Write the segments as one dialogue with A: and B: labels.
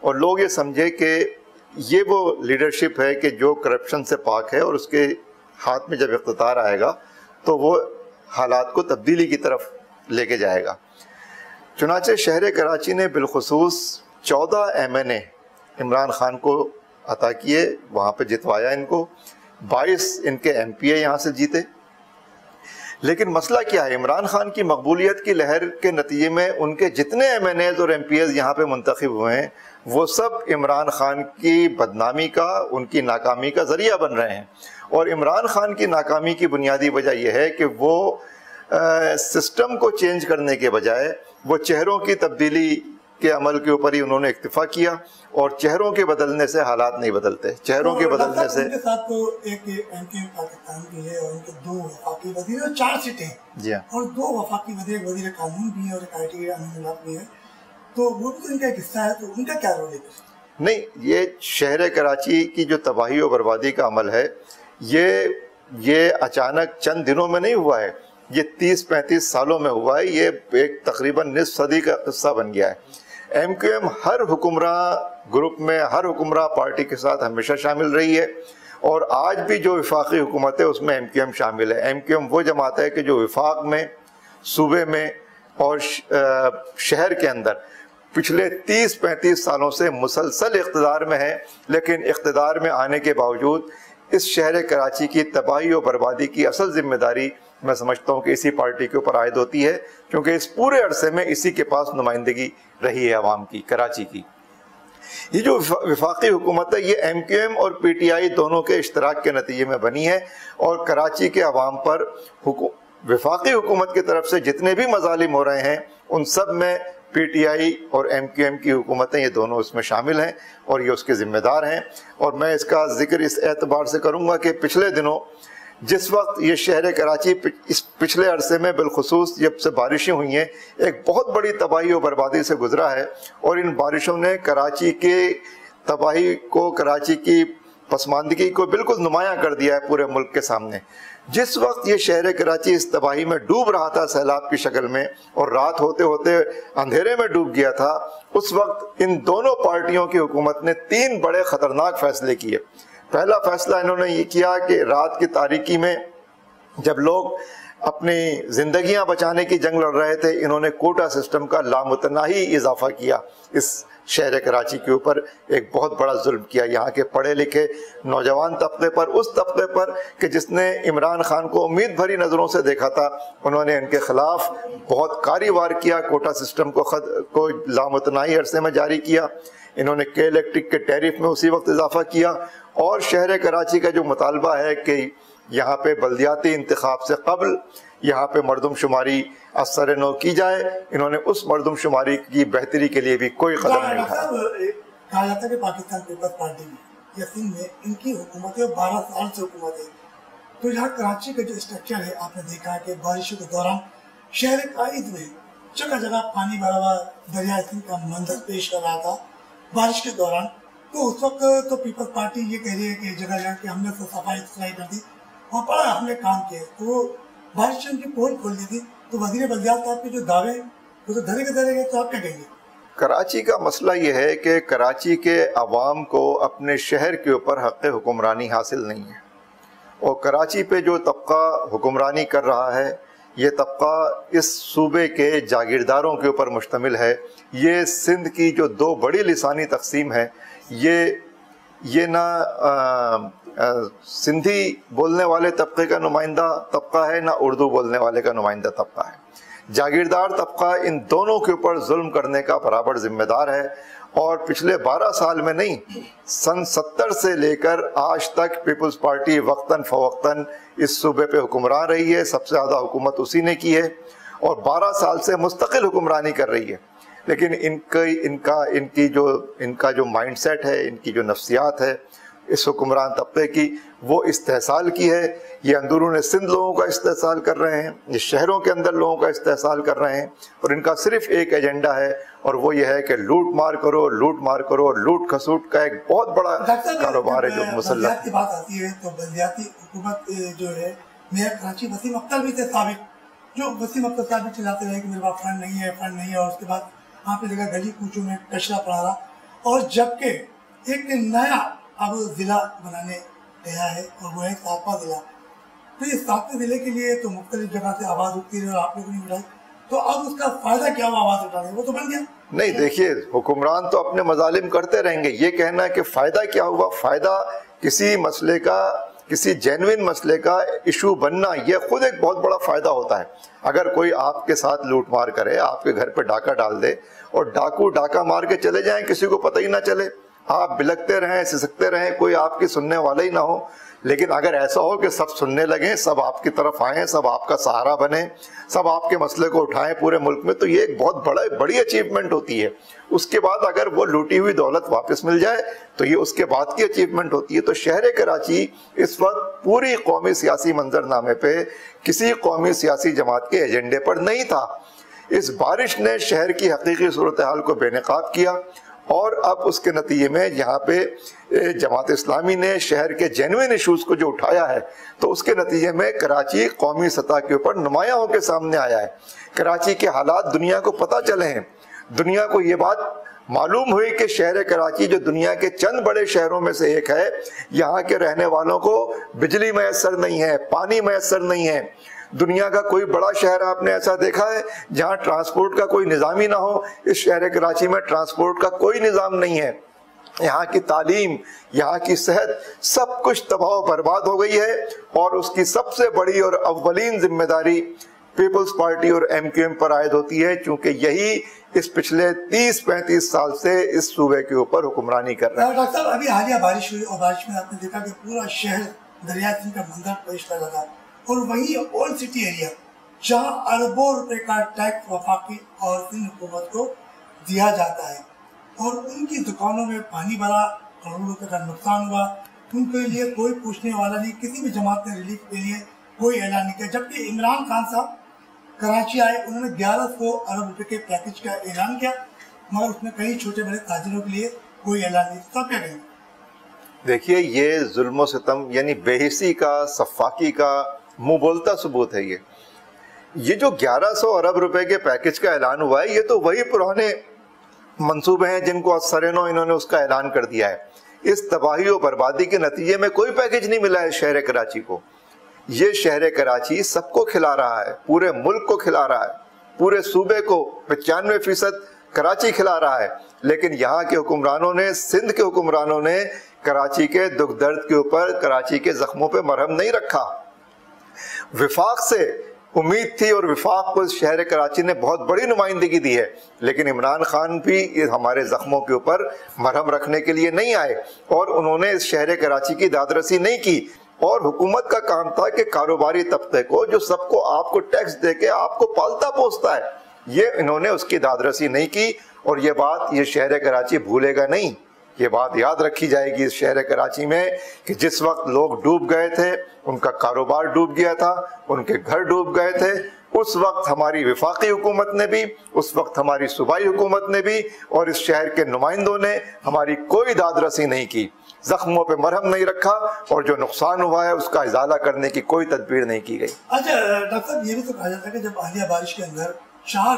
A: اور لوگ یہ سمجھے کہ یہ وہ لیڈرشپ ہے کہ جو کرپشن سے پاک ہے، اور اس کے ہاتھ میں جب اقتدار آئے گا تو وہ حالات کو تبدیلی کی طرف لے کے جائے گا۔ چنانچہ شہر کراچی نے بالخصوص 14 MNA عمران خان کو عطا کیے، وہاں پہ جتوایا ان کو، 22 ان کے MPA یہاں سے جیتے۔ لیکن مسئلہ کیا ہے، عمران خان کی مقبولیت کی لہر کے نتیجے میں ان کے جتنے MNAs اور MPAs یہاں پہ منتخب ہوئے ہیں وہ سب عمران خان کی بدنامی کا، ان کی ناکامی کا ذریعہ بن رہے ہیں۔ اور عمران خان کی ناکامی کی بنیادی وجہ یہ ہے کہ وہ سسٹم کو چینج کرنے کے بجائے وہ چہروں کی تبدیلی کے عمل کے اوپر ہی انہوں نے اکتفا کیا، اور چہروں کے بدلنے سے حالات نہیں بدلتے، چہروں کے بدلنے سے۔
B: ان کے ساتھ تو ایک MKM پاکستان بھی ہے، اور ان کے 2 وفاقی وزیر اور 4 سیٹیں ہیں،
A: جی ہاں،
B: اور 2 وفاقی وزیر، وزیر قانون بھی ہے اور ایک IT امین اللہ بھی ہے، تو وہ بھی تو ان کا ایک حصہ ہے، تو ان کا کیا رول ہے؟
A: نہیں، یہ شہر کراچی کی جو تباہی و بربادی کا عمل ہے یہ اچانک چند دنوں میں نہیں ہوا ہے، یہ 30-35 سالوں میں ہوا ہے، یہ ایک تقریباً نصف صدی کا قصہ بن گیا ہے۔ MQM ہر حکمراں گروپ میں، ہر حکمراں پارٹی کے ساتھ ہمیشہ شامل رہی ہے، اور آج بھی جو وفاقی حکومت ہے اس میں MQM شامل ہے۔ MQM وہ جماعت ہے کہ جو وفاق میں، صوبے میں اور شہر کے اندر پچھلے 30-35 سالوں سے مسلسل اقتدار میں ہے، لیکن اقتدار میں آنے کے باوجود اس شہر کراچی کی تباہی و بربادی کی اصل ذمہ داری میں سمجھتا ہوں کہ اسی پارٹی کے اوپر عائد ہوتی ہے، کیونکہ اس پورے عرصے میں اسی کے پاس نمائندگی رہی ہے عوام کی، کراچی کی۔ یہ جو وفاقی حکومت ہے یہ MQM اور PTI دونوں کے اشتراک کے نتیجے میں بنی ہے، اور کراچی کے عوام پر وفاقی حکومت کی طرف سے جتنے بھی مظالم ہو رہے ہیں ان سب میں PTI اور MQM کی حکومتیں، یہ دونوں اس میں شامل ہیں اور یہ اس کے ذمہ دار ہیں۔ اور میں اس کا ذکر اس اعتبار سے کروں گا کہ پچھلے دنوں جس وقت یہ شہر کراچی اس پچھلے عرصے میں بالخصوص جب سے بارشیں ہوئی ہیں ایک بہت بڑی تباہی و بربادی سے گزرا ہے، اور ان بارشوں نے کراچی کے تباہی کو، کراچی کی پسماندگی کو بالکل نمایاں کر دیا ہے پورے ملک کے سامنے۔ جس وقت یہ شہر کراچی اس تباہی میں ڈوب رہا تھا سیلاب کی شکل میں، اور رات ہوتے ہوتے اندھیرے میں ڈوب گیا تھا، اس وقت ان دونوں پارٹیوں کی حکومت نے 3 بڑے خطرناک فیصلے کیے۔ پہلا فیصلہ انہوں نے یہ کیا کہ رات کی تاریکی میں جب لوگ اپنی زندگیاں بچانے کی جنگ لڑ رہے تھے، انہوں نے کوٹا سسٹم کا لامتناہی اضافہ کیا اس شہر کراچی کے اوپر، ایک بہت بڑا ظلم کیا یہاں کے پڑھے لکھے نوجوان طبقے پر، اس طبقے پر کہ جس نے عمران خان کو امید بھری نظروں سے دیکھا تھا، انہوں نے ان کے خلاف بہت کاری وار کیا، کوٹا سسٹم کو لامتناہی عرصے میں جاری کیا، انہوں نے کے الیکٹرک کے ٹیرف میں اسی وقت اضافہ کیا، اور شہر کراچی کا جو مطالبہ ہے کہ یہاں پہ بلدیاتی انتخاب سے قبل یہاں پہ مردم شماری اثر نو کی جائے، انہوں نے اس مردم شماری کی بہتری کے لیے بھی کوئی قدم نہیں اٹھایا۔
B: کہا جاتا ہے کہ پاکستان پیپلز پارٹی میں یا سندھ میں ان کی حکومتیں 12 سال سے حکومت ہے، تو یہاں کراچی کا جو اسٹرکچر ہے آپ نے دیکھا ہے کہ بارشوں کے دوران شہر قائد میں جگہ جگہ پانی بھرا ہوا دریائے سندھ کا منظر پیش کر رہا تھا بارش کے دوران، تو اس وقت تو پیپلز پارٹی یہ کہہ رہی ہے کہ جگہ جگہ کہ ہم نے تو صفائی ستھرائی کر دی اور بڑا ہم نے کام کیا، تو بارش ان کی پول کھول دی تھی، تو وزیر بلدیات صاحب کے جو دعوے وہ تو دھرے کے دھرے گئے، تو آپ کیا کہیں گے؟
A: کراچی کا مسئلہ یہ ہے کہ کراچی کے عوام کو اپنے شہر کے اوپر حق حکمرانی حاصل نہیں ہے، اور کراچی پہ جو طبقہ حکمرانی کر رہا ہے یہ طبقہ اس صوبے کے جاگیرداروں کے اوپر مشتمل ہے۔ یہ سندھ کی جو 2 بڑی لسانی تقسیم ہے، یہ نہ سندھی بولنے والے طبقے کا نمائندہ طبقہ ہے، نہ اردو بولنے والے کا نمائندہ طبقہ ہے۔ جاگیردار طبقہ ان دونوں کے اوپر ظلم کرنے کا برابر ذمہ دار ہے، اور پچھلے 12 سال میں نہیں، سن 70 سے لے کر آج تک پیپلز پارٹی وقتاً فوقتاً اس صوبے پہ حکمران رہی ہے، سب سے زیادہ حکومت اسی نے کی ہے، اور 12 سال سے مستقل حکمرانی کر رہی ہے۔ لیکن ان کا جو مائنڈ سیٹ ہے، ان کی جو نفسیات ہے اس حکمران طبقے کی، وہ استحصال کی ہے۔ یہ اندرون سندھ لوگوں کا استحصال کر رہے ہیں، یہ شہروں کے اندر لوگوں کا استحصال کر رہے ہیں، اور ان کا صرف ایک ایجنڈا ہے، اور وہ یہ ہے کہ لوٹ مار کرو، لوٹ مار کرو، اور لوٹ کھسوٹ کا ایک بہت بڑا کاروبار ہے جو مسلح۔
B: بلدیات کی بات آتی ہے تو بلدیاتی حکومت جو ہے میئر کراچی وسیم اختر بھی تھے سابق، جو وسیم اختر صاحب چلاتے رہے کہ میرے پاس فنڈ نہیں ہے، اور اس کے بعد وہاں پہ جگہ گلی کوچوں میں کچرا پڑا رہا، اور جبکہ ایک نیا اب ضلع بنانے گیا ہے اور وہ ہے 7واں ضلع. تو یہ 7ویں ضلع کے لیے تو مختلف جگہ سے آواز اٹھتی رہی اور آپ لوگوں نے اٹھائی, تو اب اس کا فائدہ کیا ہوا آواز اٹھانے, وہ تو بن گیا.
A: نہیں دیکھیے, حکمران تو اپنے مظالم کرتے رہیں گے. یہ کہنا کہ فائدہ کیا ہوا, فائدہ کسی مسئلے کا, کسی جینوین مسئلے کا ایشو بننا, یہ خود ایک بہت بڑا فائدہ ہوتا ہے. اگر کوئی آپ کے ساتھ لوٹ مار کرے, آپ کے گھر پہ ڈاکہ ڈال دے اور ڈاکو ڈاکہ مار کے چلے جائیں, کسی کو پتہ ہی نہ چلے, آپ بلکتے رہیں, سسکتے رہیں, کوئی آپ کی سننے والا ہی نہ ہو. لیکن اگر ایسا ہو کہ سب سننے لگیں, سب آپ کی طرف آئیں, سب آپ کا سہارا بنیں, سب آپ کے مسئلے کو اٹھائیں پورے ملک میں, تو یہ ایک بہت بڑی اچیومنٹ ہوتی ہے. اس کے بعد اگر وہ لوٹی ہوئی دولت واپس مل جائے تو یہ اس کے بعد کی اچیومنٹ ہوتی ہے. تو شہر کراچی اس وقت پوری قومی سیاسی منظرنامے پہ کسی قومی سیاسی جماعت کے ایجنڈے پر نہیں تھا. اس بارش نے شہر کی حقیقی صورتحال کو بے نقاب کیا, اور اب اس کے نتیجے میں یہاں پہ جماعت اسلامی نے شہر کے جینوین ایشوز کو جو اٹھایا ہے, تو اس کے نتیجے میں کراچی قومی سطح کے اوپر نمایاں ہو کے سامنے آیا ہے. کراچی کے حالات دنیا کو پتہ چلے ہیں, دنیا کو یہ بات معلوم ہوئی کہ شہر کراچی جو دنیا کے چند بڑے شہروں میں سے ایک ہے, یہاں کے رہنے والوں کو بجلی میسر نہیں ہے, پانی میسر نہیں ہے. دنیا کا کوئی بڑا شہر آپ نے ایسا دیکھا ہے جہاں ٹرانسپورٹ کا کوئی نظام ہی نہ ہو؟ اس شہر کراچی میں ٹرانسپورٹ کا کوئی نظام نہیں ہے. یہاں کی تعلیم, یہاں کی صحت, سب کچھ تباہ و برباد ہو گئی ہے, اور اس کی سب سے بڑی اور اولین ذمہ داری پیپلز پارٹی اور MQM پر عائد ہوتی ہے, چونکہ یہی اس پچھلے 30-35 سال سے اس صوبے کے اوپر حکمرانی کر رہا ہے.
B: ڈاکٹر صاحب, ابھی حالیہ بارش ہوئی اور بارش میں آپ نے دیکھا کہ پورا شہر دریا سندھ کا منظر پیش کر لگا, اور وہیں اولڈ سٹی ایریا جہاں اربوں روپے کا ٹیکس وفاقی اور سندھ حکومت کو دیا جاتا ہے, اور ان کی دکانوں میں پانی بھرا, کروڑوں روپے کا نقصان ہوا, ان کے لیے کوئی پوچھنے والا نہیں, کسی بھی جماعت نے ریلیف کے لیے کوئی اعلان نہیں کیا. جبکہ عمران خان صاحب کراچی آئے, انہوں نے 1100 ارب روپے کے پیکج کا اعلان کیا, مگر اس میں کئی چھوٹے بڑے تاجروں کے لیے کوئی اعلان نہیں. تو کیا کہیں گے؟
A: دیکھیے, یہ ظلم و ستم یعنی بے حسی کا, سفاکی کا منہ بولتا ثبوت ہے. یہ جو 1100 ارب روپے کے پیکج کا اعلان ہوا ہے, یہ تو وہی پرانے منصوبے ہیں جن کو سرنو انہوں نے اس کا اعلان کر دیا ہے. اس تباہی و بربادی کے نتیجے میں کوئی پیکج نہیں ملا ہے شہر کراچی کو. یہ شہر کراچی سب کو کھلا رہا ہے, پورے ملک کو کھلا رہا ہے, پورے صوبے کو 95% کراچی کھلا رہا ہے. لیکن یہاں کے حکمرانوں نے, سندھ کے حکمرانوں نے کراچی کے دکھ درد کے اوپر, کراچی کے زخموں پہ مرہم نہیں رکھا. وفاق سے امید تھی اور وفاق کو شہر کراچی نے بہت بڑی نمائندگی دی ہے, لیکن عمران خان بھی ہمارے زخموں کے اوپر مرہم رکھنے کے لیے نہیں آئے, اور انہوں نے اس شہر کراچی کی دادرسی نہیں کی. اور حکومت کا کام تھا کہ کاروباری طبقے کو, جو سب کو آپ کو ٹیکس دے کے آپ کو پالتا پوستا ہے, یہ انہوں نے اس کی دادرسی نہیں کی. اور یہ بات یہ شہر کراچی بھولے گا نہیں, یہ بات یاد رکھی جائے گی اس شہر کراچی میں کہ جس وقت لوگ ڈوب گئے تھے, ان کا کاروبار ڈوب گیا تھا, ان کے گھر ڈوب گئے تھے, اس وقت ہماری وفاقی حکومت نے بھی, اس وقت ہماری صوبائی حکومت نے بھی, اور اس شہر کے نمائندوں نے ہماری کوئی دادرسی نہیں کی, زخموں پہ مرہم نہیں رکھا, اور جو نقصان ہوا ہے اس کا ازالہ کرنے کی کوئی تدبیر نہیں کی گئی.
B: اچھا ڈاکٹر صاحب, یہ بھی تو کہا جاتا ہے کہ جب حالیہ بارش کے اندر 4,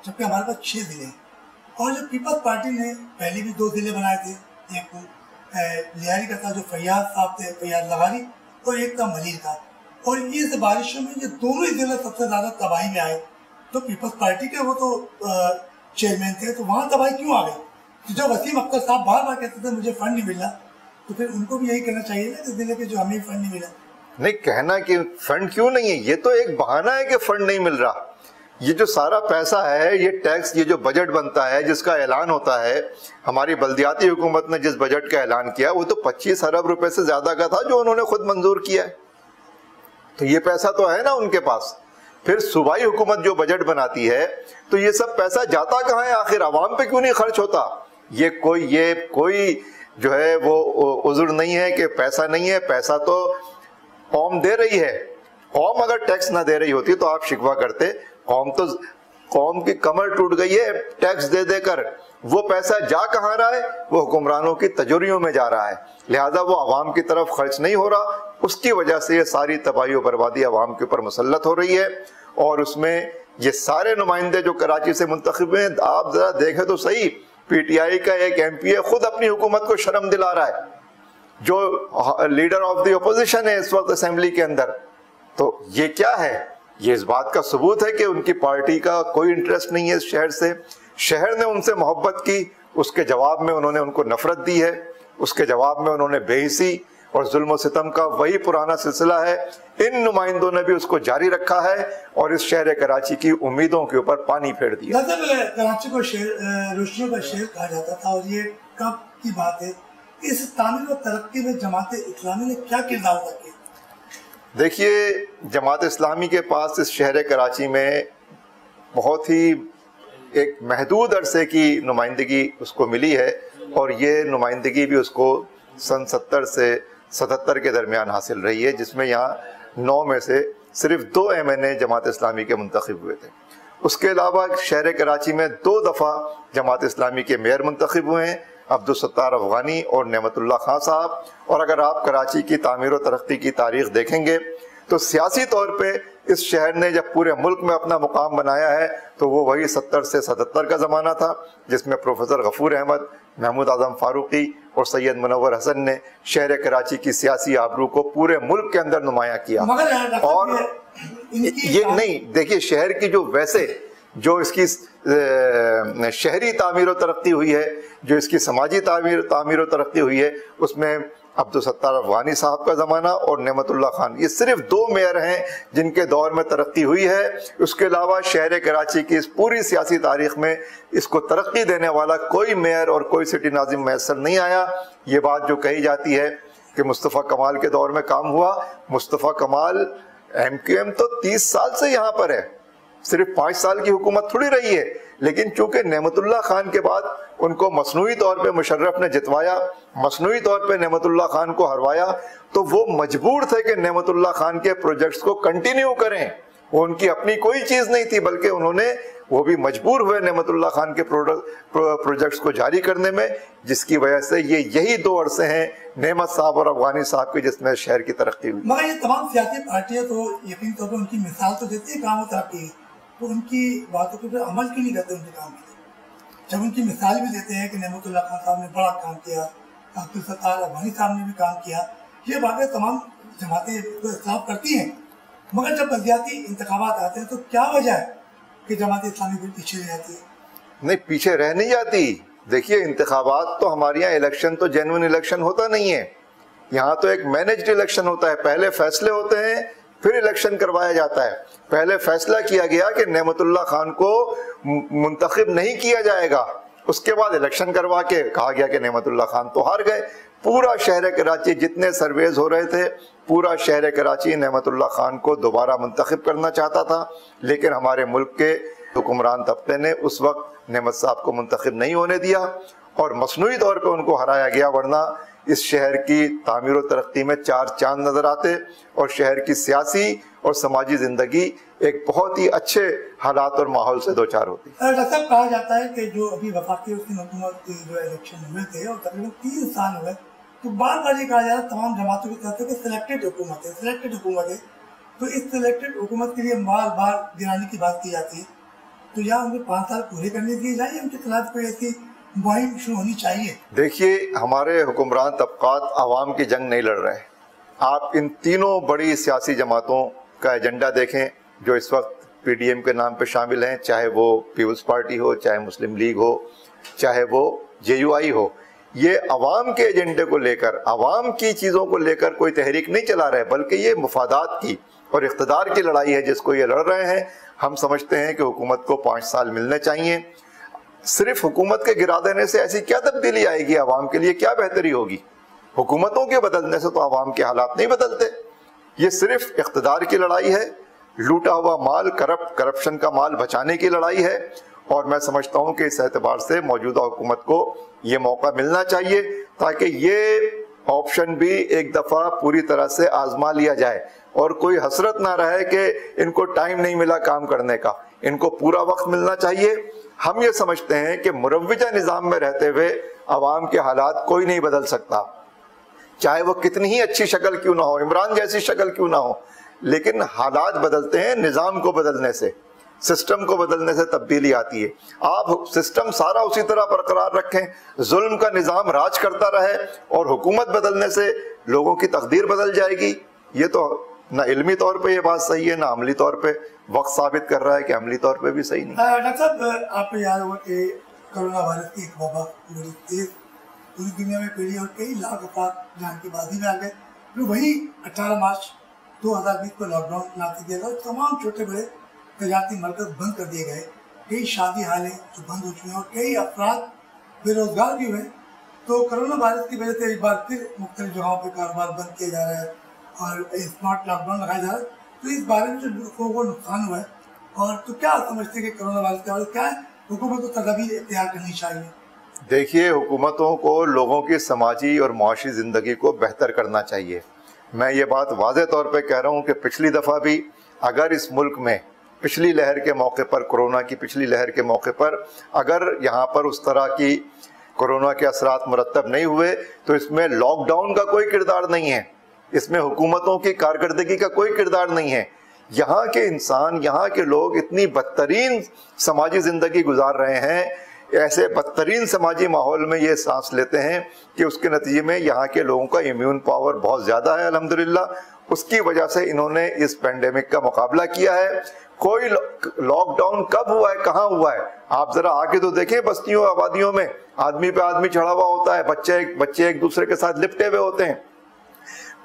B: جبکہ ہمارے پاس 6 ضلع ہیں, اور جو پیپلز پارٹی نے پہلے بھی 2 ضلع بنائے تھے, ایک لیاری کا تھا جو فیاض صاحب تھے, فیاض لغاری, اور ایک تھا ملیر کا, اور اس بارشوں میں یہ دونوں ہی ضلع سب سے زیادہ تباہی میں آئے. تو پیپلز پارٹی کے وہ تو چیئرمین تھے, تو وہاں تباہی کیوں آ گئی؟ جو وسیم اختر صاحب بار بار کہتے تھے مجھے فنڈ نہیں ملا, تو پھر ان کو بھی یہی کہنا چاہیے نا کہ ضلع کے جو ہمیں فنڈ نہیں ملا. نہیں
A: کہنا کہ فنڈ کیوں نہیں ہے, یہ تو ایک بہانہ ہے کہ فنڈ نہیں مل رہا. یہ جو سارا پیسہ ہے, یہ ٹیکس, یہ جو بجٹ بنتا ہے, جس کا اعلان ہوتا ہے, ہماری بلدیاتی حکومت نے جس بجٹ کا اعلان کیا وہ تو 25 ارب روپے سے زیادہ کا تھا جو انہوں نے خود منظور کیا ہے. تو یہ پیسہ تو ہے نا ان کے پاس. پھر صوبائی حکومت جو بجٹ بناتی ہے, تو یہ سب پیسہ جاتا کہاں ہے آخر؟ عوام پہ کیوں نہیں خرچ ہوتا؟ یہ کوئی جو ہے وہ عذر نہیں ہے کہ پیسہ نہیں ہے. پیسہ تو قوم دے رہی ہے. قوم اگر ٹیکس نہ دے رہی ہوتی تو آپ شکوہ کرتے. قوم کی کمر ٹوٹ گئی ہے ٹیکس دے دے کر. وہ پیسہ جا کہاں رہا ہے؟ وہ حکمرانوں کی تجوریوں میں جا رہا ہے, لہذا وہ عوام کی طرف خرچ نہیں ہو رہا. اس کی وجہ سے یہ ساری تباہی و بربادی عوام کے اوپر مسلط ہو رہی ہے. اور اس میں یہ سارے نمائندے جو کراچی سے منتخب ہیں, آپ ذرا دیکھیں تو صحیح, پی ٹی آئی کا ایک ایم پی خود اپنی حکومت کو شرم دلا رہا ہے، جو لیڈر آف دی اپوزیشن ہے اس وقت اسمبلی کے اندر. تو یہ کیا ہے؟ یہ اس بات کا ثبوت ہے کہ ان کی پارٹی کا کوئی انٹرسٹ نہیں ہے اس شہر سے. شہر نے ان سے محبت کی، اس کے جواب میں انہوں نے ان کو نفرت دی ہے، اس کے جواب میں انہوں نے بے حسی اور ظلم و ستم کا وہی پرانا سلسلہ ہے. ان نمائندوں نے بھی اس کو جاری رکھا ہے اور اس شہر کراچی کی امیدوں کے اوپر پانی پھیر دیا.
B: کراچی کو روشنیوں کا شہر کہا جاتا تھا، اور یہ کب کی بات ہے؟ اس تعمیر و ترقی میں جماعت اسلامی نے کیا کردار ادا کیا؟
A: دیکھیے، جماعت اسلامی کے پاس اس شہر کراچی میں بہت ہی ایک محدود عرصے کی نمائندگی اس کو ملی ہے، اور یہ نمائندگی بھی اس کو سن 70 سے 77 کے درمیان حاصل رہی ہے، جس میں یہاں 9 میں سے صرف 2 MNA جماعت اسلامی کے منتخب ہوئے تھے. اس کے علاوہ شہر کراچی میں 2 دفعہ جماعت اسلامی کے میئر منتخب ہوئے ہیں، عبدالستار افغانی اور نعمت اللہ خان صاحب. اور اگر آپ کراچی کی تعمیر و ترقی کی تاریخ دیکھیں گے تو سیاسی طور پہ اس شہر نے جب پورے ملک میں اپنا مقام بنایا ہے تو وہ وہی 70 سے 77 کا زمانہ تھا، جس میں پروفیسر غفور احمد، محمود اعظم فاروقی اور سید منور حسن نے شہر کراچی کی سیاسی آبرو کو پورے ملک کے اندر نمایاں کیا. اور یہ نہیں، دیکھیے شہر کی جو اس کی شہری تعمیر و ترقی ہوئی ہے، جو اس کی سماجی تعمیر و ترقی ہوئی ہے، اس میں عبدالستار افغانی صاحب کا زمانہ اور نعمت اللہ خان، یہ صرف 2 میئر ہیں جن کے دور میں ترقی ہوئی ہے. اس کے علاوہ شہر کراچی کی اس پوری سیاسی تاریخ میں اس کو ترقی دینے والا کوئی میئر اور کوئی سٹی ناظم میسر نہیں آیا. یہ بات جو کہی جاتی ہے کہ مصطفیٰ کمال کے دور میں کام ہوا، مصطفیٰ کمال MQM تو 30 سال سے یہاں پر ہے، صرف 5 سال کی حکومت تھوڑی رہی ہے. لیکن چونکہ نعمت اللہ خان کے بعد ان کو مصنوعی طور پہ مشرف نے جتوایا، مصنوعی طور پہ نعمت اللہ خان کو ہروایا، تو وہ مجبور تھے کہ نعمت اللہ خان کے پروجیکٹس کو کنٹینیو کریں. وہ ان کی اپنی کوئی چیز نہیں تھی، بلکہ وہ بھی مجبور ہوئے نعمت اللہ خان کے پروجیکٹس کو جاری کرنے میں، جس کی وجہ سے یہی 2 عرصے ہیں نعمت صاحب اور افغانی صاحب کے، جس میں شہر کی ترقی ہوئی.
B: مگر یہ تمام سیاسی پارٹیاں تو یقین طور پر ان کی مثال تو دیتی ہے کام و ترقی، تو ان کی باتوں کو عمل کیوں نہیں کرتے ان کے کام کے؟ جب ان کی مثال بھی دیتے ہیں کہ نعمت اللہ خان صاحب نے بڑا کام کیا، عبدالستار افغانی صاحب نے بھی کام کیا، یہ باتیں تمام جماعتیں تو اختلاف کرتی ہیں، مگر جب بلدیاتی انتخابات آتے ہیں تو کیا وجہ ہے کہ جماعت اسلامی بھی پیچھے رہ جاتی ہے؟
A: نہیں، پیچھے رہ نہیں جاتی. دیکھیے انتخابات تو ہمارے یہاں الیکشن تو جینوئن الیکشن ہوتا نہیں ہے. یہاں تو ایک مینجڈ الیکشن ہوتا ہے، پہلے فیصلے ہوتے ہیں پھر الیکشن کروایا جاتا ہے. پہلے فیصلہ کیا گیا کہ نعمت اللہ خان کو منتخب نہیں کیا جائے گا، اس کے بعد الیکشن کروا کے کہا گیا کہ نعمت اللہ خان تو ہار گئے. پورا شہر کراچی، جتنے سرویز ہو رہے تھے، پورا شہر کراچی نعمت اللہ خان کو دوبارہ منتخب کرنا چاہتا تھا، لیکن ہمارے ملک کے حکمران طبقے نے اس وقت نعمت صاحب کو منتخب نہیں ہونے دیا اور مصنوعی طور پہ ان کو ہرایا گیا. ورنہ اس شہر کی تعمیر و ترقی میں 4 چاند نظر آتے اور شہر کی سیاسی اور سماجی زندگی ایک بہت ہی اچھے حالات اور ماحول سے دوچار ہوتی.
B: ڈاکٹر صاحب، کہا جاتا ہے کہ جو ابھی وفاقی حکومت جو الیکشن ہوئے تھے اور تقریباً 3 سال ہوئے، تو بار بار یہ کہا جا رہا ہے تمام جماعتوں کی طرف سے کہ سلیکٹڈ حکومت ہے، تو اس سلیکٹڈ حکومت کے لیے بار بار گرانے کی بات کی جاتی ہے. تو یا ان کو 5 سال پورے کرنے دیے جائیں، ان کے خلاف کوئی ایسی مہم شروع ہونی چاہیے؟ دیکھیے،
A: ہمارے حکمران طبقات عوام کی جنگ نہیں لڑ رہے. آپ ان تینوں بڑی سیاسی جماعتوں کا ایجنڈا دیکھیں جو اس وقت PDM کے نام پہ شامل ہیں، چاہے وہ پیپلز پارٹی ہو، چاہے مسلم لیگ ہو، چاہے وہ JUI ہو. یہ عوام کے ایجنڈے کو لے کر، عوام کی چیزوں کو لے کر کوئی تحریک نہیں چلا رہے، بلکہ یہ مفادات کی اور اقتدار کی لڑائی ہے جس کو یہ لڑ رہے ہیں. ہم سمجھتے ہیں کہ حکومت کو 5 سال ملنے چاہیے. صرف حکومت کے گرا دینے سے ایسی کیا تبدیلی آئے گی؟ عوام کے لیے کیا بہتری ہوگی؟ حکومتوں کے بدلنے سے تو عوام کے حالات نہیں بدلتے. یہ صرف اقتدار کی لڑائی ہے، لوٹا ہوا مال، کرپشن کا مال بچانے کی لڑائی ہے. اور میں سمجھتا ہوں کہ اس اعتبار سے موجودہ حکومت کو یہ موقع ملنا چاہیے تاکہ یہ آپشن بھی ایک دفعہ پوری طرح سے آزما لیا جائے اور کوئی حسرت نہ رہے کہ ان کو ٹائم نہیں ملا کام کرنے کا. ان کو پورا وقت ملنا چاہیے. ہم یہ سمجھتے ہیں کہ مروجہ نظام میں رہتے ہوئے عوام کے حالات کوئی نہیں بدل سکتا، چاہے وہ کتنی ہی اچھی شکل کیوں نہ ہو، عمران جیسی شکل کیوں نہ ہو، لیکن حالات بدلتے ہیں نظام کو بدلنے سے. سسٹم کو بدلنے سے تبدیلی آتی ہے. آپ سسٹم سارا اسی طرح برقرار رکھیں, ظلم کا نظام راج کرتا رہے اور حکومت بدلنے سے لوگوں کی تقدیر بدل جائے گی, یہ تو نہ علمی طور پہ یہ بات صحیح ہے, نہ عملی طور پہ. وقت ثابت کر رہا ہے کہ عملی طور پہ بھی صحیح نہیں.
B: ڈاکٹر صاحب, آپ کو یاد ہوگا کہ کرونا وائرس کی ایک وبا بڑی تیز پوری دنیا میں پھیلی اور کئی لاکھ افراد جان کی بازی میں آ گئے. پھر وہی 18 مارچ 2020 کو لاک ڈاؤن نافذ کیا گیا اور تمام چھوٹے بڑے تجارتی مرکز بند کر دیے گئے. کئی شادی ہالیں جو بند ہو چکے ہیں اور کئی افراد بے روزگار بھی ہوئے. تو کرونا وائرس کی وجہ سے ایک بار پھر مختلف جگہوں پہ کاروبار بند کیا جا رہا ہے اور اسمارٹ لاک ڈاؤن لگایا جا رہا ہے. تو اس بارے میں جو لوگوں کو نقصان ہوا ہے, اور تو کیا سمجھتے ہیں کہ کرونا وائرس کے بارے میں کیا ہے حکومت کو تدابیر اختیار کرنی چاہیے؟
A: دیکھیے, حکومتوں کو لوگوں کی سماجی اور معاشی زندگی کو بہتر کرنا چاہیے. میں یہ بات واضح طور پہ کہہ رہا ہوں کہ پچھلی دفعہ بھی اگر اس ملک میں پچھلی لہر کے موقع پر, کورونا کی پچھلی لہر کے موقع پر اگر یہاں پر اس طرح کی کورونا کے اثرات مرتب نہیں ہوئے تو اس میں لاک ڈاؤن کا کوئی کردار نہیں ہے, اس میں حکومتوں کی کارکردگی کا کوئی کردار نہیں ہے. یہاں کے انسان, یہاں کے لوگ اتنی بدترین سماجی زندگی گزار رہے ہیں, ایسے بدترین سماجی ماحول میں یہ سانس لیتے ہیں کہ اس کے نتیجے میں یہاں کے لوگوں کا امیون پاور بہت زیادہ ہے الحمدللہ. اس کی وجہ سے انہوں نے اس پینڈیمک کا مقابلہ کیا ہے. کوئی لاک ڈاؤن کب ہوا ہے, کہاں ہوا ہے؟ آپ ذرا آ کے تو دیکھیں, بستیوں آبادیوں میں آدمی پہ آدمی چڑھا ہوا ہوتا ہے, بچے ایک دوسرے کے ساتھ لپٹے ہوئے ہوتے ہیں.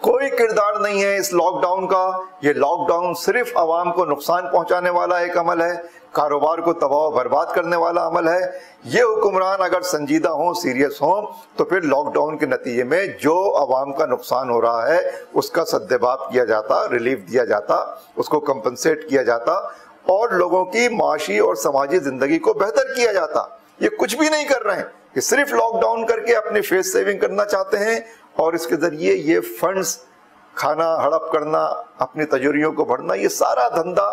A: کوئی کردار نہیں ہے اس لاک ڈاؤن کا. یہ لاک ڈاؤن صرف عوام کو نقصان پہنچانے والا ایک عمل ہے, کاروبار کو تباہ و برباد کرنے والا عمل ہے. یہ حکمران اگر سنجیدہ ہوں, سیریس ہوں, تو پھر لاک ڈاؤن کے نتیجے میں جو عوام کا نقصان ہو رہا ہے اس کا سدباب کیا جاتا, ریلیف دیا جاتا, اس کو کمپنسیٹ کیا جاتا اور لوگوں کی معاشی اور سماجی زندگی کو بہتر کیا جاتا. یہ کچھ بھی نہیں کر رہے ہیں, کہ صرف لاک ڈاؤن کر کے اپنی فیس سیونگ کرنا چاہتے ہیں اور اس کے ذریعے یہ فنڈز کھانا ہڑپ کرنا, اپنی تجوریوں کو بڑھنا, یہ سارا دھندا.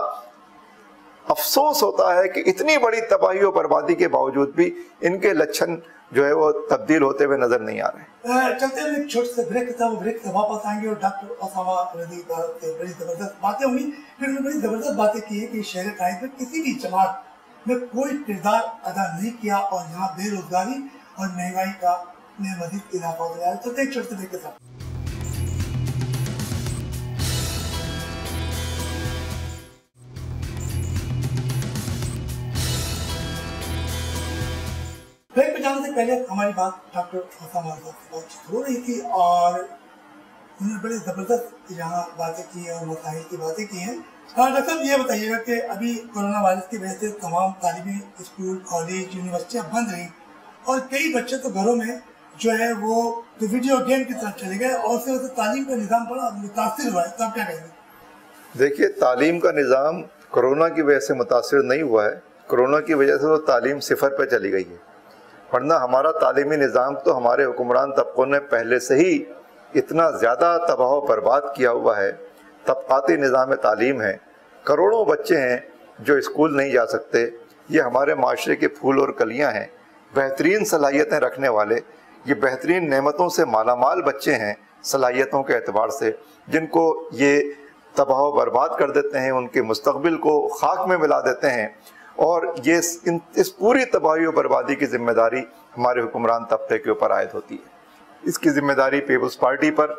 A: افسوس ہوتا ہے کہ اتنی بڑی تباہی و بربادی کے باوجود بھی ان کے لچھن جو ہے وہ تبدیل ہوتے ہوئے نظر نہیں آ رہے.
B: چلتے ہیں ایک چھوٹے سے بریک تھا, وہ بریک سے واپس آئیں گے اور ڈاکٹر اسامہ رضی سے بڑی زبردست باتیں ہوئی. پھر انہوں نے بڑی زبردست باتیں کی ہے کہ شہر قائد میں کسی بھی جماعت نے کوئی کردار ادا نہیں کیا اور یہاں بے روزگاری اور مہنگائی کا مزید اضافہ ہو گیا ہے. چلتے ایک چھوٹے سے بریک کے ساتھ. بریک پہ جانے سے پہلے ہماری بات ڈاکٹر اسامہ رضا سے بات چیت ہو رہی تھی اور انہوں نے بڑی زبردست یہاں باتیں کی ہیں اور مسائل کی باتیں کی ہیں. ڈاکٹر صاحب یہ بتائیے گا کہ ابھی کورونا وائرس کی وجہ سے تمام تعلیمی اسکول, کالج, یونیورسٹیاں بند رہیں اور کئی بچے تو گھروں میں جو ہے وہ ویڈیو گیم کی طرف چلے گئے اور اس وجہ سے تعلیم کا نظام بڑا متاثر ہوا ہے. تو آپ کیا کہیں گے؟
A: دیکھیے, تعلیم کا نظام کورونا کی وجہ سے متاثر نہیں ہوا ہے. کورونا کی وجہ سے تو تعلیم صفر پہ چلی گئی ہے, ورنہ ہمارا تعلیمی نظام تو ہمارے حکمران طبقوں نے پہلے سے ہی اتنا زیادہ تباہ و برباد کیا ہوا ہے. طبقاتی نظام تعلیم ہے, کروڑوں بچے ہیں جو اسکول نہیں جا سکتے. یہ ہمارے معاشرے کے پھول اور کلیاں ہیں, بہترین صلاحیتیں رکھنے والے, یہ بہترین نعمتوں سے مالا مال بچے ہیں صلاحیتوں کے اعتبار سے, جن کو یہ تباہ و برباد کر دیتے ہیں, ان کے مستقبل کو خاک میں ملا دیتے ہیں. اور یہ اس پوری تباہی و بربادی کی ذمہ داری ہمارے حکمران طبقے کے اوپر عائد ہوتی ہے. اس کی ذمہ داری پیپلز پارٹی پر,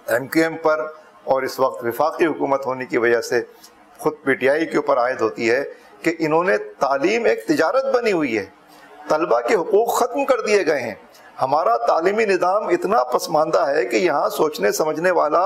A: MQM پر اور اس وقت وفاقی حکومت ہونے کی وجہ سے خود PTI کے اوپر عائد ہوتی ہے کہ انہوں نے تعلیم ایک تجارت بنی ہوئی ہے. طلبہ کے حقوق ختم کر دیے گئے ہیں. ہمارا تعلیمی نظام اتنا پسماندہ ہے کہ یہاں سوچنے سمجھنے والا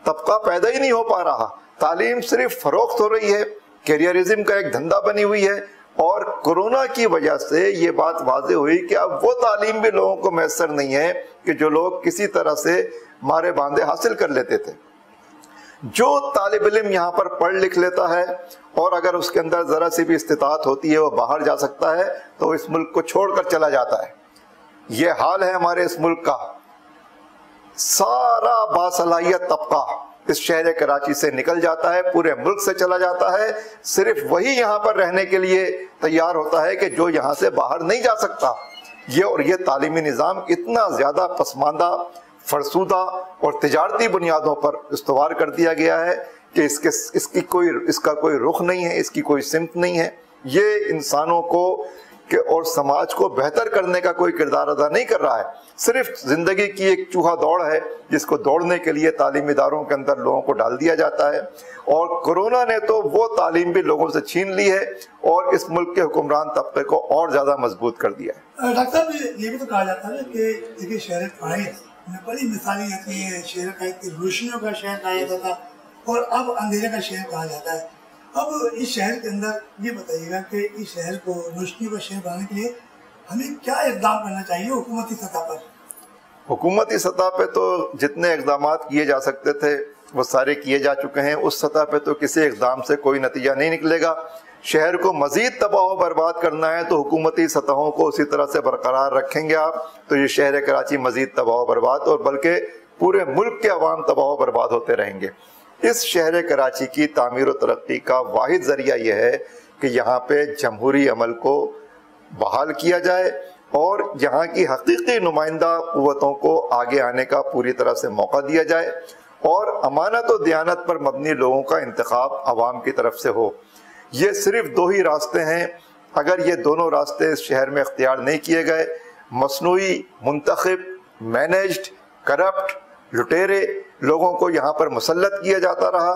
A: طبقہ پیدا ہی نہیں ہو پا رہا. تعلیم صرف فروخت ہو رہی ہے, کیریئرزم کا ایک دھندا بنی ہوئی ہے. اور کورونا کی وجہ سے یہ بات واضح ہوئی کہ اب وہ تعلیم بھی لوگوں کو میسر نہیں ہے کہ جو لوگ کسی طرح سے مارے باندھے حاصل کر لیتے تھے. جو طالب علم یہاں پر پڑھ لکھ لیتا ہے اور اگر اس کے اندر ذرا سی بھی استطاعت ہوتی ہے وہ باہر جا سکتا ہے تو اس ملک کو چھوڑ کر چلا جاتا ہے. یہ حال ہے ہمارے اس ملک کا. سارا باصلاحیت طبقہ اس شہر کراچی سے نکل جاتا ہے, پورے ملک سے چلا جاتا ہے. صرف وہی یہاں پر رہنے کے لیے تیار ہوتا ہے کہ جو یہاں سے باہر نہیں جا سکتا. یہ تعلیمی نظام اتنا زیادہ پسماندہ, فرسودہ اور تجارتی بنیادوں پر استوار کر دیا گیا ہے کہ اس کا کوئی رخ نہیں ہے، اس کی کوئی سمت نہیں ہے، یہ انسانوں کو اور سماج کو بہتر کرنے کا کوئی کردار ادا نہیں کر رہا ہے، صرف زندگی کی ایک چوہا دوڑ ہے جس کو دوڑنے کے لیے تعلیمی اداروں کے اندر لوگوں کو ڈال دیا جاتا ہے۔ اور کورونا نے تو وہ تعلیم بھی لوگوں سے چھین لی ہے اور اس ملک کے حکمران طبقے کو اور زیادہ مضبوط کر دیا ہے۔
B: ڈاکٹر صاحب یہ بھی تو کہا جاتا ہے کہ دیکھیے شہر قائد میں بڑی مثالیں آتی ہیں، شہر قائد کی روشنیوں کا شہر کہا جاتا تھا اور اب اندھیرے کا شہر کہا جاتا ہے۔ اب اس شہر کے اندر یہ بتائیے گا کہ اس شہر کو روشنی کا شہر بنانے کے لیے ہمیں کیا اقدام کرنا چاہیے حکومتی سطح پر؟
A: حکومتی سطح پہ تو جتنے اقدامات کیے جا سکتے تھے وہ سارے کیے جا چکے ہیں، اس سطح پہ تو کسی اقدام سے کوئی نتیجہ نہیں نکلے گا۔ شہر کو مزید تباہ و برباد کرنا ہے تو حکومتی سطحوں کو اسی طرح سے برقرار رکھیں گے آپ تو یہ شہر کراچی مزید تباہ و برباد اور بلکہ پورے ملک کے عوام تباہ و برباد ہوتے رہیں گے۔ اس شہر کراچی کی تعمیر و ترقی کا واحد ذریعہ یہ ہے کہ یہاں پہ جمہوری عمل کو بحال کیا جائے اور یہاں کی حقیقی نمائندہ قوتوں کو آگے آنے کا پوری طرح سے موقع دیا جائے اور امانت و دیانت پر مبنی لوگوں کا انتخاب عوام کی طرف سے ہو۔ یہ صرف دو ہی راستے ہیں، اگر یہ دونوں راستے اس شہر میں اختیار نہیں کیے گئے، مصنوعی، منتخب، مینجڈ، کرپٹ، لٹیرے لوگوں کو یہاں پر مسلط کیا جاتا رہا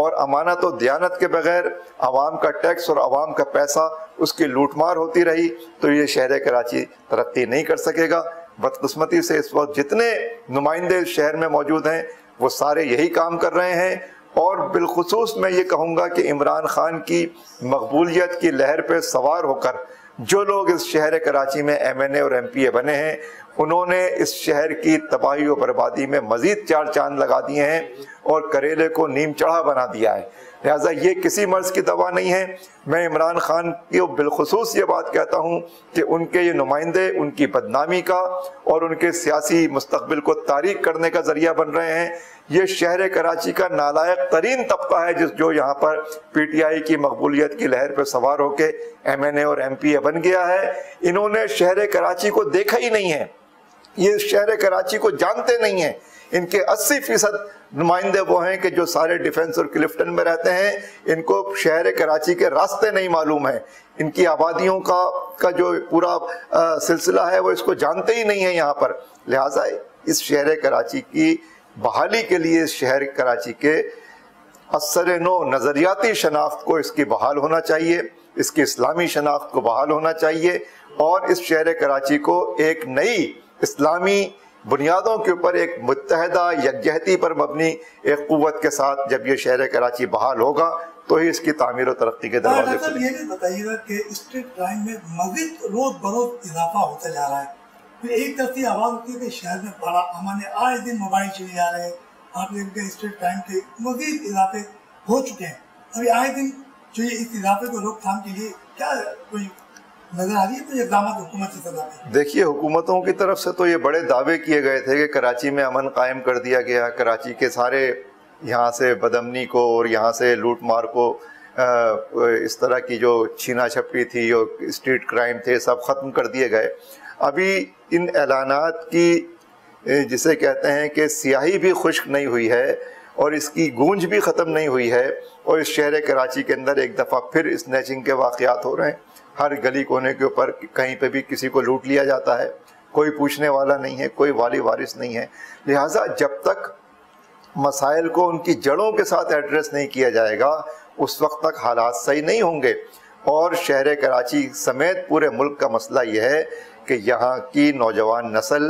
A: اور امانت و دیانت کے بغیر عوام کا ٹیکس اور عوام کا پیسہ اس کی لوٹ مار ہوتی رہی تو یہ شہر کراچی ترقی نہیں کر سکے گا۔ بدقسمتی سے اس وقت جتنے نمائندے شہر میں موجود ہیں وہ سارے یہی کام کر رہے ہیں اور بالخصوص میں یہ کہوں گا کہ عمران خان کی مقبولیت کی لہر پہ سوار ہو کر جو لوگ اس شہر کراچی میں ایم این اے اور ایم پی اے بنے ہیں انہوں نے اس شہر کی تباہی و بربادی میں مزید چار چاند لگا دیے ہیں اور کریلے کو نیم چڑھا بنا دیا ہے۔ لہٰذا یہ کسی مرض کی دوا نہیں ہے۔ میں عمران خان کی بالخصوص یہ بات کہتا ہوں کہ ان کے یہ نمائندے ان کی بدنامی کا اور ان کے سیاسی مستقبل کو تاریک کرنے کا ذریعہ بن رہے ہیں۔ یہ شہر کراچی کا نالائق ترین طبقہ ہے جو یہاں پر پی ٹی آئی کی مقبولیت کی لہر پہ سوار ہو کے ایم این اے اور ایم پی اے بن گیا ہے۔ انہوں نے شہر کراچی کو دیکھا ہی نہیں ہے، یہ شہر کراچی کو جانتے نہیں ہیں۔ ان کے 80% نمائندے وہ ہیں کہ جو سارے ڈیفنس اور کلفٹن میں رہتے ہیں، ان کو شہر کراچی کے راستے نہیں معلوم ہیں، ان کی آبادیوں کا جو پورا سلسلہ ہے وہ اس کو جانتے ہی نہیں ہیں یہاں پر۔ لہٰذا اس شہر کراچی کی بحالی کے لیے اس شہر کراچی کے اثر نو نظریاتی شناخت کو اس کی بحال ہونا چاہیے، اس کی اسلامی شناخت کو بحال ہونا چاہیے اور اس شہر کراچی کو ایک نئی اسلامی بنیادوں کے اوپر ایک متحدہ یکجہتی پر مبنی ایک قوت کے ساتھ جب یہ شہر کراچی بحال ہوگا تو ہی اس کی تعمیر و ترقی کے دروازے کھلیں گے۔
B: یہ بھی بتائیے گا کہ اسٹریٹ کرائم میں مزید روز بروز اضافہ ہوتا جا رہا ہے۔ پھر ایک طرف سے آواز ہوتی ہے کہ شہر میں بڑا امن ہے، آئے دن موبائل چلے جا رہے ہیں، آپ دیکھتے ہیں اسٹریٹ کرائم کے مزید اضافے ہو چکے ہیں۔ ابھی آئے دن جو یہ اس اضافے کو روک تھام کے لیے کیا کوئی نظر آ رہی ہے کوئی اقدامات حکومت کی سطح پہ؟
A: دیکھیے حکومتوں کی طرف سے تو یہ بڑے دعوے کیے گئے تھے کہ کراچی میں امن قائم کر دیا گیا، کراچی کے سارے یہاں سے بدامنی کو اور یہاں سے لوٹ مار کو اس طرح کی جو چھینا چھپی تھی اور اسٹریٹ کرائم تھے سب ختم کر دیے گئے۔ ابھی ان اعلانات کی جسے کہتے ہیں کہ سیاہی بھی خشک نہیں ہوئی ہے اور اس کی گونج بھی ختم نہیں ہوئی ہے اور اس شہر کراچی کے اندر ایک دفعہ پھر اسنیچنگ کے واقعات ہو رہے ہیں۔ ہر گلی کونے کے اوپر کہیں پہ بھی کسی کو لوٹ لیا جاتا ہے، کوئی پوچھنے والا نہیں ہے، کوئی والی وارث نہیں ہے۔ لہٰذا جب تک مسائل کو ان کی جڑوں کے ساتھ ایڈریس نہیں کیا جائے گا اس وقت تک حالات صحیح نہیں ہوں گے۔ اور شہر کراچی سمیت پورے ملک کا مسئلہ یہ ہے کہ یہاں کی نوجوان نسل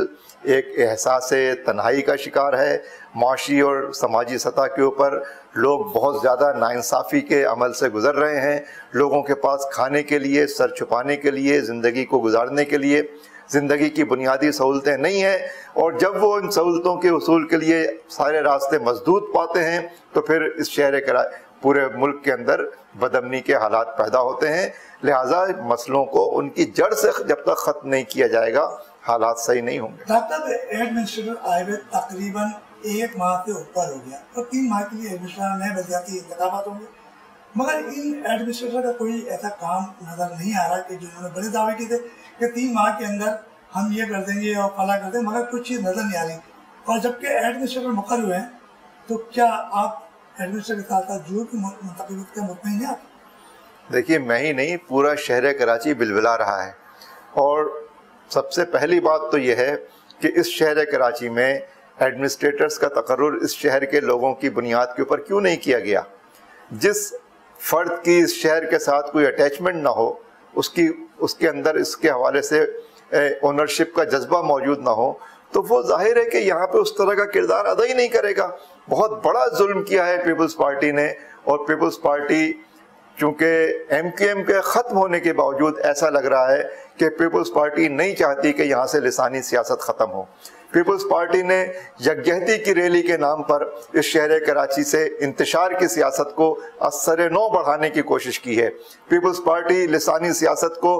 A: ایک احساس تنہائی کا شکار ہے۔ معاشی اور سماجی سطح کے اوپر لوگ بہت زیادہ ناانصافی کے عمل سے گزر رہے ہیں۔ لوگوں کے پاس کھانے کے لیے، سر چھپانے کے لیے، زندگی کو گزارنے کے لیے زندگی کی بنیادی سہولتیں نہیں ہیں اور جب وہ ان سہولتوں کے حصول کے لیے سارے راستے مسدود پاتے ہیں تو پھر اس شہر پورے ملک کے اندر بدامنی کے حالات پیدا ہوتے ہیں۔ لہٰذا مسئلوں کو ان کی جڑ سے جب تک ختم نہیں کیا جائے گا حالات صحیح نہیں ہوں گے۔
B: ڈاکٹر ایڈمنسٹریٹر آئے ہوئے تقریباً 1 ماہ سے اوپر ہو گیا اور 3 ماہ کے لیے ایڈمنسٹریٹر نئے بلدیاتی انتخابات ہوں گے، مگر ان ایڈمنسٹریٹر کا کوئی ایسا کام نظر نہیں آ رہا کہ جنہوں نے بڑے دعوے کیے تھے کہ 3 ماہ کے اندر ہم یہ کر دیں گے اور فلاں کر دیں گے، مگر کچھ چیز نظر نہیں آ رہی۔ اور جبکہ ایڈمنسٹریٹر مقرر ہوئے ہیں تو کیا آپ ایڈمنسٹریشن کے ساتھ ساتھ جو بھی منتخبیت کا مطمئن ہے آپ؟
A: دیکھیے میں ہی نہیں، پورا شہر کراچی بلبلا رہا ہے، اور سب سے پہلی بات تو یہ ہے کہ اس شہر کراچی میں ایڈمنسٹریٹرز کا تقرر اس شہر کے لوگوں کی بنیاد کے اوپر کیوں نہیں کیا گیا؟ جس فرد کی اس شہر کے ساتھ کوئی اٹیچمنٹ نہ ہو، اس کے اندر اس کے حوالے سے اونرشپ کا جذبہ موجود نہ ہو، تو وہ ظاہر ہے کہ یہاں پہ اس طرح کا کردار ادا ہی نہیں کرے گا۔ بہت بڑا ظلم کیا ہے پیپلز پارٹی نے، اور پیپلز پارٹی چونکہ ایم کیو ایم کے ختم ہونے کے باوجود ایسا لگ رہا ہے کہ پیپلز پارٹی نہیں چاہتی کہ یہاں سے لسانی سیاست ختم ہو۔ پیپلز پارٹی نے یکجہتی کی ریلی کے نام پر اس شہر کراچی سے انتشار کی سیاست کو از سر نو بڑھانے کی کوشش کی ہے۔ پیپلز پارٹی لسانی سیاست کو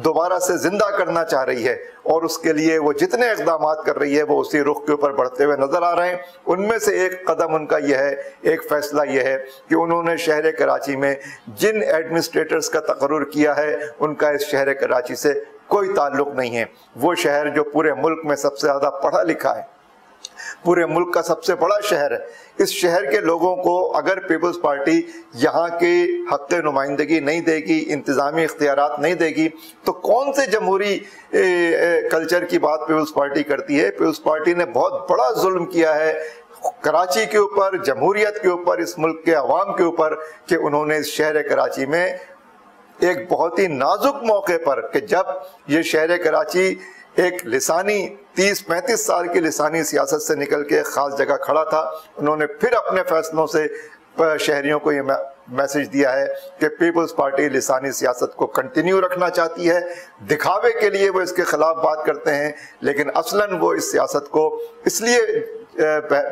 A: دوبارہ سے زندہ کرنا چاہ رہی ہے، اور اس کے لیے وہ جتنے اقدامات کر رہی ہے وہ اسی رخ کے اوپر بڑھتے ہوئے نظر آ رہے ہیں۔ ان میں سے ایک قدم ان کا یہ ہے، ایک فیصلہ یہ ہے کہ انہوں نے شہر کراچی میں جن ایڈمنسٹریٹرز کا تقرر کیا ہے ان کا اس شہر کراچی سے کوئی تعلق نہیں ہے۔ وہ شہر جو پورے ملک میں سب سے زیادہ پڑھا لکھا ہے، پورے ملک کا سب سے بڑا شہر ہے، اس شہر کے لوگوں کو اگر پیپلز پارٹی یہاں کی حق نمائندگی نہیں دے گی، انتظامی اختیارات نہیں دے گی، تو کون سے جمہوری کلچر کی بات پیپلز پارٹی کرتی ہے؟ پیپلز پارٹی نے بہت بڑا ظلم کیا ہے کراچی کے اوپر، جمہوریت کے اوپر، اس ملک کے عوام کے اوپر، کہ انہوں نے اس شہر کراچی میں ایک بہت ہی نازک موقع پر، کہ جب یہ شہر کراچی ایک لسانی 30-35 سال کی لسانی سیاست سے نکل کے خاص جگہ کھڑا تھا، انہوں نے پھر اپنے فیصلوں سے شہریوں کو یہ میسج دیا ہے کہ پیپلز پارٹی لسانی سیاست کو کنٹینیو رکھنا چاہتی ہے۔ دکھاوے کے لیے وہ اس کے خلاف بات کرتے ہیں، لیکن اصلاً وہ اس سیاست کو اس لیے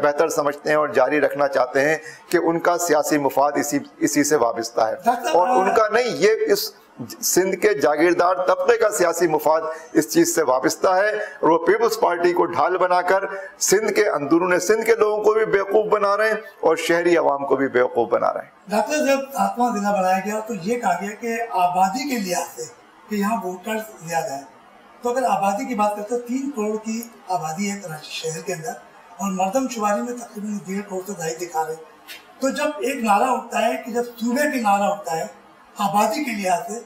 A: بہتر سمجھتے ہیں اور جاری رکھنا چاہتے ہیں کہ ان کا سیاسی مفاد اسی سے وابستہ ہے، اور ان کا نہیں، یہ اس سندھ کے جاگیردار طبقے کا سیاسی مفاد اس چیز سے وابستہ ہے، اور وہ پیپلز پارٹی کو ڈھال بنا کر سندھ کے اندرون سندھ کے لوگوں کو بھی بیوقوف بنا رہے ہیں اور شہری عوام کو بھی بیوقوف بنا رہے ہیں۔
B: ڈاکٹر، جب 7واں ضلع بنایا گیا تو یہ کہا گیا کہ آبادی کے لحاظ سے کہ یہاں ووٹرز زیادہ ہیں، تو اگر آبادی کی بات کرتے ہیں 3 کروڑ کی آبادی ہے کراچی شہر کے اندر، اور مردم شماری میں تقریباً 1.5 کروڑ سے 2.5 دکھا رہے ہیں، تو جب ایک نعرہ اٹھتا ہے کہ جب صوبے کے نعرہ اٹھتا ہے آبادی کے لحاظ سے،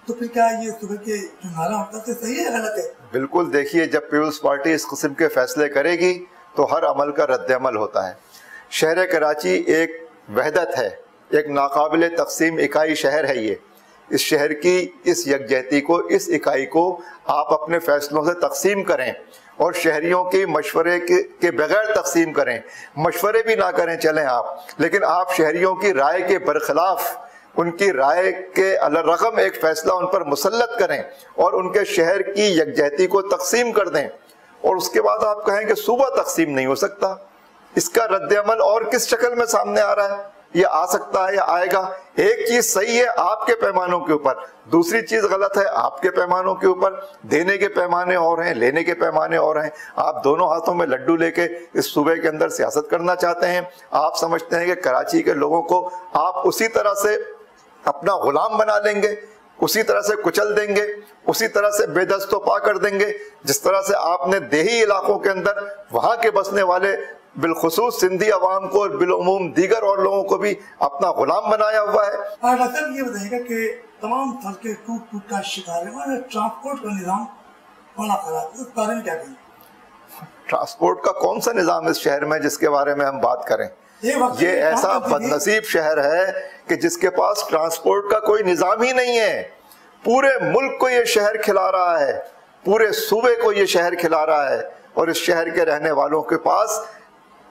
B: تو پھر کیا یہ صوبے کے جو نعرہ اٹھتا ہے صحیح ہے غلط ہے؟
A: بالکل، دیکھیے جب پیپلز پارٹی اس قسم کے فیصلے کرے گی تو ہر عمل کا رد عمل ہوتا ہے۔ شہر کراچی ایک وحدت ہے، ایک ناقابل تقسیم اکائی شہر ہے۔ یہ اس شہر کی اس یکجہتی کو، اس اکائی کو آپ اپنے فیصلوں سے تقسیم کریں، اور شہریوں کے مشورے کے بغیر تقسیم کریں، مشورے بھی نہ کریں چلیں آپ، لیکن آپ شہریوں کی رائے کے برخلاف، ان کی رائے کے الرغم ایک فیصلہ ان پر مسلط کریں، اور ان کے شہر کی یکجہتی کو تقسیم کر دیں، اور اس کے بعد آپ کہیں کہ صوبہ تقسیم نہیں ہو سکتا۔ اس کا رد عمل اور کس شکل میں سامنے آ رہا ہے؟ یہ آ سکتا ہے یا آئے گا؟ ایک چیز صحیح ہے آپ کے پیمانوں کے اوپر، دوسری چیز غلط ہے آپ کے پیمانوں کے اوپر۔ دینے کے پیمانے اور ہیں، لینے کے پیمانے اور ہیں۔ آپ دونوں ہاتھوں میں لڈو لے کے اس صوبے کے اندر سیاست کرنا چاہتے ہیں۔ آپ سمجھتے ہیں کہ کراچی کے لوگوں کو آپ اسی طرح سے اپنا غلام بنا لیں گے، اسی طرح سے کچل دیں گے، اسی طرح سے بے دست و پا کر دیں گے، جس طرح سے آپ نے دیہی علاقوں کے اندر وہاں کے بسنے والے بالخصوص سندھی عوام کو اور بالعموم دیگر اور لوگوں کو بھی اپنا غلام بنایا ہوا ہے۔
B: ڈاکٹر یہ بتائیے گا کہ تمام سڑکیں ٹوٹ کا شکار ہیں اور ٹرانسپورٹ کا نظام بڑا خراب ہے، اس بارے میں کیا کہیں؟
A: ٹرانسپورٹ کا کون سا نظام اس شہر میں جس کے بارے میں ہم بات کریں؟ یہ ایسا بدنصیب شہر ہے کہ جس کے پاس ٹرانسپورٹ کا کوئی نظام ہی نہیں ہے۔ پورے ملک کو یہ شہر کھلا رہا ہے، پورے صوبے کو یہ شہر کھلا رہا ہے، اور اس شہر کے رہنے والوں کے پاس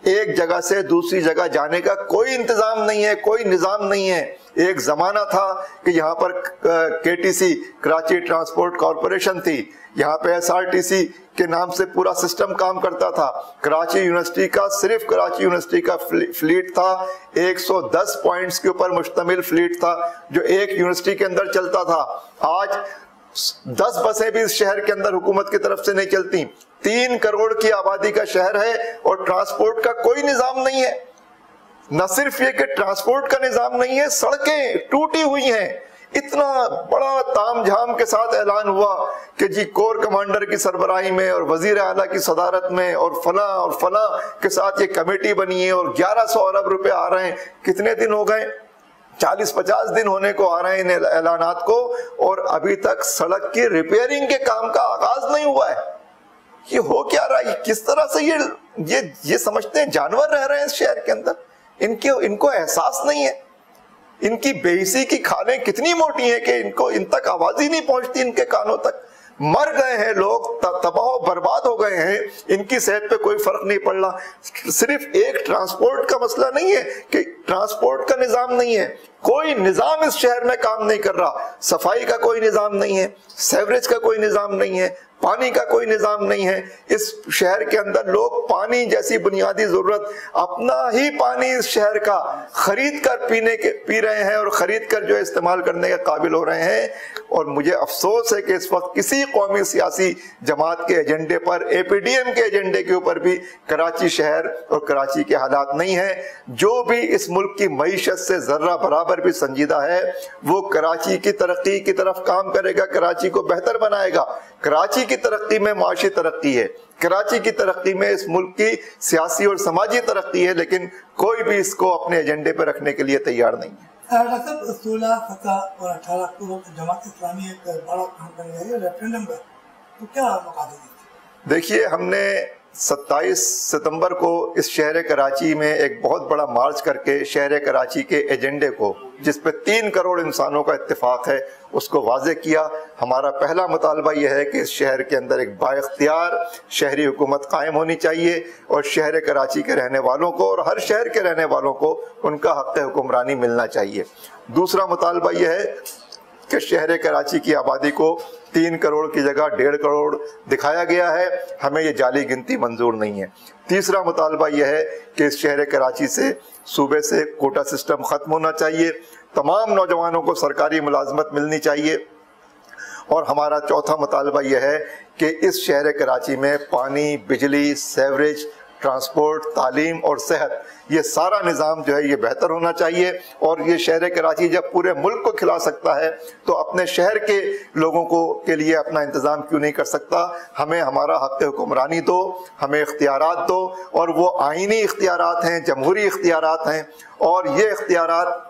A: ایک جگہ سے دوسری جگہ جانے کا کوئی انتظام نہیں ہے، کوئی نظام نہیں ہے۔ ایک زمانہ تھا کہ یہاں پر KTC کراچی ٹرانسپورٹ کارپوریشن تھی، یہاں پہ SRTC کے نام سے پورا سسٹم کام کرتا تھا۔ کراچی یونیورسٹی کا، صرف کراچی یونیورسٹی کا فلیٹ تھا، 110 پوائنٹس کے اوپر مشتمل فلیٹ تھا جو ایک یونیورسٹی کے اندر چلتا تھا۔ آج 10 بسیں بھی اس شہر کے اندر حکومت کی طرف سے نہیں چلتی۔ 3 کروڑ کی آبادی کا شہر ہے اور ٹرانسپورٹ کا کوئی نظام نہیں ہے۔ نہ صرف یہ کہ ٹرانسپورٹ کا نظام نہیں ہے، سڑکیں ٹوٹی ہوئی ہیں۔ اتنا بڑا تام جھام کے ساتھ اعلان ہوا کہ جی کور کمانڈر کی سربراہی میں اور وزیر اعلیٰ کی صدارت میں اور فلاں کے ساتھ یہ کمیٹی بنی ہے اور 1100 ارب روپے آ رہے ہیں. کتنے دن ہو گئے؟ 40-50 دن ہونے کو آ رہے ہیں ان اعلانات کو, اور ابھی تک سڑک کی ریپیئرنگ کے کام کا آغاز نہیں ہوا ہے. یہ ہو کیا رہا ہے؟ کس طرح سے یہ سمجھتے ہیں جانور رہ رہے ہیں اس شہر کے اندر. ان کو احساس نہیں ہے. ان کی بے حسی کی کھالیں کتنی موٹی ہیں کہ ان تک آواز ہی نہیں پہنچتی ان کے کانوں تک. مر گئے ہیں لوگ, تباہ و برباد ہو گئے ہیں, ان کی صحت پہ کوئی فرق نہیں پڑ رہا. صرف ایک ٹرانسپورٹ کا مسئلہ نہیں ہے کہ ٹرانسپورٹ کا نظام نہیں ہے, کوئی نظام اس شہر میں کام نہیں کر رہا. صفائی کا کوئی نظام نہیں ہے, سیوریج کا کوئی نظام نہیں ہے, پانی کا کوئی نظام نہیں ہے. اس شہر کے اندر لوگ پانی جیسی بنیادی ضرورت, اپنا ہی پانی اس شہر کا خرید کر پی رہے ہیں اور خرید کر جو استعمال کرنے کے قابل ہو رہے ہیں. اور مجھے افسوس ہے کہ اس وقت کسی قومی سیاسی جماعت کے ایجنڈے پر, اے پی ڈی ایم کے ایجنڈے کے اوپر بھی کراچی شہر اور کراچی کے حالات نہیں ہیں. جو بھی اس ملک کی معیشت سے ذرہ برابر بھی سنجیدہ ہے وہ کراچی کی ترقی کی طرف کام کرے گا, کراچی کو بہتر بنائے گا. کراچی کی ترقی میں معاشی ترقی ہے, کراچی کی ترقی میں اس ملک کی سیاسی اور سماجی ترقی ہے, لیکن کوئی بھی اس کو اپنے ایجنڈے پہ رکھنے کے لیے تیار نہیں ہے.
B: ڈاکٹر صاحب 16, 17 اور 18 اکتوبر کو جماعت اسلامی ایک بڑا کام کرنے جا رہی ہے ریفرینڈم کا, تو کیا مقاصد ہے؟
A: دیکھیے, ہم نے 27 ستمبر کو اس شہر کراچی میں ایک بہت بڑا مارچ کر کے شہر کراچی کے ایجنڈے کو, جس پہ 3 کروڑ انسانوں کا اتفاق ہے, اس کو واضح کیا. ہمارا پہلا مطالبہ یہ ہے کہ اس شہر کے اندر ایک با اختیار شہری حکومت قائم ہونی چاہیے اور شہر کراچی کے رہنے والوں کو اور ہر شہر کے رہنے والوں کو ان کا حق حکمرانی ملنا چاہیے. دوسرا مطالبہ یہ ہے کہ شہر کراچی کی آبادی کو 3 کروڑ کی جگہ 1.5 کروڑ دکھایا گیا ہے, ہمیں یہ جعلی گنتی منظور نہیں ہے. تیسرا مطالبہ یہ ہے کہ اس شہر کراچی سے صوبے سے کوٹا سسٹم ختم ہونا چاہیے, تمام نوجوانوں کو سرکاری ملازمت ملنی چاہیے. اور ہمارا چوتھا مطالبہ یہ ہے کہ اس شہر کراچی میں پانی, بجلی, سیوریج, ٹرانسپورٹ, تعلیم اور صحت, یہ سارا نظام جو ہے یہ بہتر ہونا چاہیے. اور یہ شہر کراچی جب پورے ملک کو کھلا سکتا ہے تو اپنے شہر کے لوگوں کے لیے اپنا انتظام کیوں نہیں کر سکتا؟ ہمیں ہمارا حق حکمرانی دو, ہمیں اختیارات دو, اور وہ آئینی اختیارات ہیں, جمہوری اختیارات ہیں, اور یہ اختیارات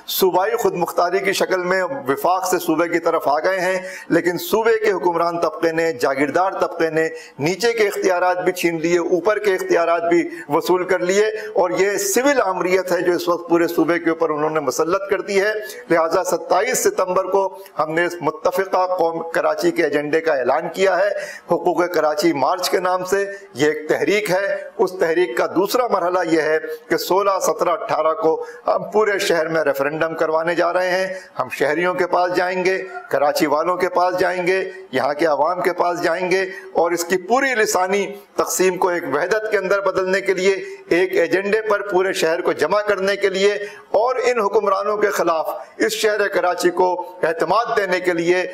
A: صوبائی خود مختاری کی شکل میں وفاق سے صوبے کی طرف آ گئے ہیں, لیکن صوبے کے حکمران طبقے نے, جاگیردار طبقے نے نیچے کے اختیارات بھی چھین لیے, اوپر کے اختیارات بھی وصول کر لیے, اور یہ سول آمریت ہے جو اس وقت پورے صوبے کے اوپر انہوں نے مسلط کر دی ہے. لہٰذا 27 ستمبر کو ہم نے اس متفقہ قوم کراچی کے ایجنڈے کا اعلان کیا ہے حقوق کراچی مارچ کے نام سے. یہ ایک تحریک ہے. اس تحریک کا دوسرا مرحلہ یہ ہے کہ 16, 17, 18 کو ہم پورے شہر میں ریفرنڈم کروانے جا رہے ہیں. ہم شہریوں کے پاس جائیں گے, کراچی والوں کے پاس جائیں گے, یہاں کے عوام کے پاس جائیں گے, اور اس کی پوری لسانی تقسیم کو ایک وحدت کے اندر بدلنے کے لیے, ایک ایجنڈے پر پورے شہر کو جمع کرنے کے لیے, اور ان حکمرانوں کے خلاف اس شہر کراچی کو اعتماد دینے کے لیے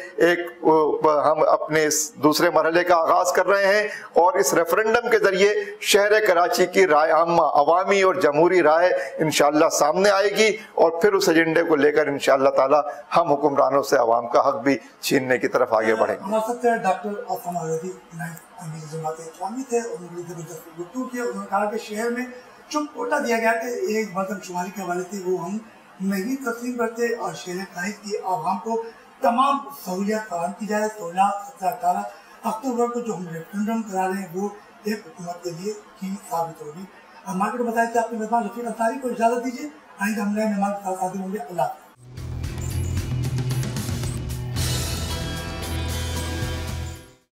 A: ہم اپنے اس دوسرے مرحلے کا آغاز کر رہے ہیں. اور اس ریفرنڈم کے ذریعے شہر کراچی کی رائے عامہ, عوامی اور جمہوری رائے انشاءاللہ سامنے آئے گی, اور پھر اس ایجنڈے کو لے کر انشاءاللہ تعالی ہم حکمرانوں سے عوام کا حق بھی چھیننے کی طرف آگے بڑھیں گے.
B: ہمارے ساتھ ڈاکٹر اسامہ رضی امیر جماعت اسلامی تھے, انہوں نے زبردست گفتگو کی. انہوں نے کہا کہ شہر میں جو کوٹا دیا گیا کہ ایک مردم شماری کے حوالے سے وہ ہم نہیں تسلیم کرتے, اور شہر کراچی کی عوام کو تمام سہولیات فراہم کی جائے. 16, 17, 18 اکتوبر کو جو ہم ریفرنڈم کرا رہے ہیں وہ ایک حکومت کے لیے کی ثابت ہوگی. ہمارے کو بتایا کہ آپ کے مہمان رفیق انصاری کو اجازت دیجیے. آئندہ ہم نئے مہمان کے ساتھ حاضر ہوں گے. اللہ